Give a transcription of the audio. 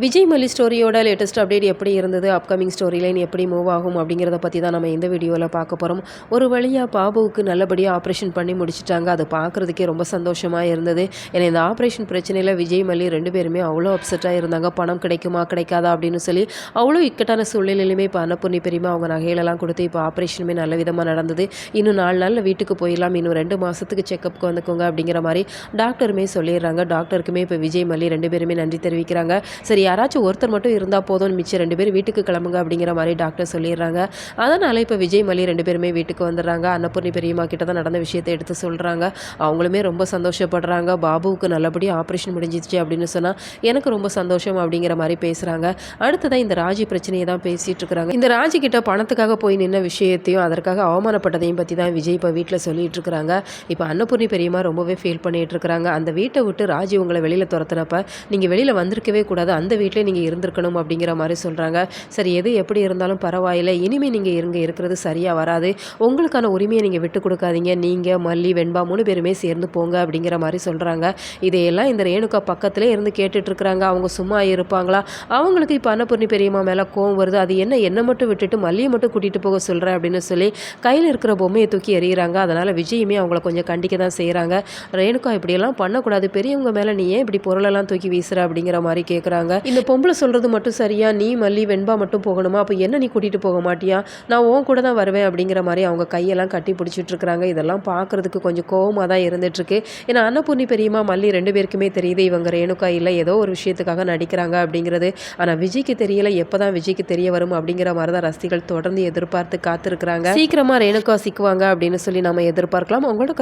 விஜய் மல்லி ஸ்டோரியோட latest update எப்படி இருந்தது, அப்கமிங் ஸ்டோரி லைன் எப்படி மூவ் ஆகும் அப்படிங்கிறத பற்றி தான் நம்ம இந்த வீடியோவில் பார்க்க போகிறோம். ஒரு வழியாக பாபுவுக்கு நல்லபடியாக ஆப்ரேஷன் பண்ணி முடிச்சிட்டாங்க. அது பார்க்குறதுக்கே ரொம்ப சந்தோஷமாக இருந்தது. ஏன்னா இந்த ஆப்ரேஷன் பிரச்சனையில் விஜய் மல்லி 2 பேருமே அவ்வளோ அப்செட்டாக இருந்தாங்க. பணம் கிடைக்குமா கிடைக்காதா அப்படின்னு சொல்லி அவ்வளோ இக்கட்டான சூழ்நிலையிலுமே இப்போ அன்னபூர்ணி பெரியமா அவங்க நகைகளெல்லாம் கொடுத்து இப்போ ஆப்ரேஷனுமே நல்ல விதமாக நடந்தது. இன்னும் 4 நாளில் வீட்டுக்கு போயிடலாம், இன்னும் 2 மாதத்துக்கு செக்கப்புக்கு வந்துக்கோங்க அப்படிங்கிற மாதிரி டாக்டருமே சொல்லிடுறாங்க. டாக்டருக்குமே இப்போ விஜய் மல்லி 2 பேருமே நன்றி தெரிவிக்கிறாங்க. சரி, யாராச்சும் ஒருத்தர் மட்டும் இருந்தால் போதும், மிச்சம் 2 பேர் வீட்டுக்கு கிளம்புங்க அப்படிங்கிற மாதிரி டாக்டர் சொல்லிடுறாங்க. அதனால் இப்போ விஜய் மல்லி 2 பேருமே வீட்டுக்கு வந்துடுறாங்க. அன்னபூர்ணி பெரியம்மா கிட்ட தான் நடந்த விஷயத்தை எடுத்து சொல்கிறாங்க. அவங்களுமே ரொம்ப சந்தோஷப்படுறாங்க. பாபுவுக்கு நல்லபடியாக ஆப்ரேஷன் முடிஞ்சிச்சு அப்படின்னு சொன்னால் எனக்கு ரொம்ப சந்தோஷம் அப்படிங்கிற மாதிரி பேசுகிறாங்க. அடுத்ததான் இந்த ராஜி பிரச்சனையை தான் பேசிகிட்டு இருக்கிறாங்க. இந்த ராஜி கிட்ட பணத்துக்காக போய் நின்ன விஷயத்தையும் அதற்காக அவமானப்பட்டதையும் பற்றி தான் விஜய் இப்போ வீட்டில் சொல்லிட்டு இருக்கிறாங்க. இப்போ அன்னபூர்ணி பெரியம்மா ரொம்பவே ஃபீல் பண்ணிட்டு இருக்கிறாங்க. அந்த வீட்டை விட்டு ராஜி உங்களை வெளியில் துரத்துனப்ப நீங்கள் வெளியில் வந்திருக்கவே கூடாது, அந்த வீட்டிலே நீங்கள் இருந்திருக்கணும் அப்படிங்கிற மாதிரி சொல்கிறாங்க. சரி, எது எப்படி இருந்தாலும் பரவாயில்லை, இனிமேல் நீங்கள் இங்கே இருக்கிறது சரியாக வராது, உங்களுக்கான உரிமையை நீங்கள் விட்டு கொடுக்காதீங்க, நீங்கள் மல்லி வெண்பா 3 பேருமே சேர்ந்து போங்க அப்படிங்கிற மாதிரி சொல்கிறாங்க. இதையெல்லாம் இந்த ரேணுகா பக்கத்திலே இருந்து கேட்டுட்டு இருக்கிறாங்க. அவங்க சும்மா இருப்பாங்களா? அவங்களுக்கு இப்போ அன்னபூர்ணி பெரியம்மா மேலே கோவம் வருது. அது என்ன மட்டும் விட்டுட்டு மல்லியை மட்டும் கூட்டிகிட்டு போக சொல்கிறேன் அப்படின்னு சொல்லி கையில் இருக்கிற பொம்மையை தூக்கி எறிகிறாங்க. அதனால் விஜயுமே அவங்கள கொஞ்சம் கண்டிக்க தான் செய்கிறாங்க. ரேணுகா இப்படியெல்லாம் பண்ணக்கூடாது, பெரியவங்க மேலே நீ ஏன் இப்படி பொருளெல்லாம் தூக்கி வீசுற அப்படிங்கிற மாதிரி கேட்குறாங்க. இந்த பொம்பளை சொல்கிறது மட்டும் சரியா? நீ மல்லி வெண்பா மட்டும் போகணுமா? அப்போ என்ன நீ கூட்டிகிட்டு போக மாட்டியா? நான் உன் கூட தான் வருவேன் அப்படிங்கிற மாதிரி அவங்க கையெல்லாம் கட்டி பிடிச்சிட்டு இருக்கிறாங்க. இதெல்லாம் பார்க்குறதுக்கு கொஞ்சம் கோவமாக தான் இருந்துகிட்ருக்கு. ஏன்னா அன்னபூர்ணி பெரியம்மா மல்லி 2 பேருக்குமே தெரியுது இவங்க ரேணுகா இல்லை, ஏதோ ஒரு விஷயத்துக்காக நடிக்கிறாங்க அப்படிங்கிறது. ஆனால் விஜய்க்கு தெரியல. எப்போ தான் விஜய்க்கு தெரிய வரும் அப்படிங்கிற மாதிரி தான் ரசிகர்கள் தொடர்ந்து எதிர்பார்த்து காத்திருக்கிறாங்க. சீக்கிரமாக ரேணுகா சிக்குவாங்க அப்படின்னு சொல்லி நம்ம எதிர்பார்க்கலாம். உங்களோட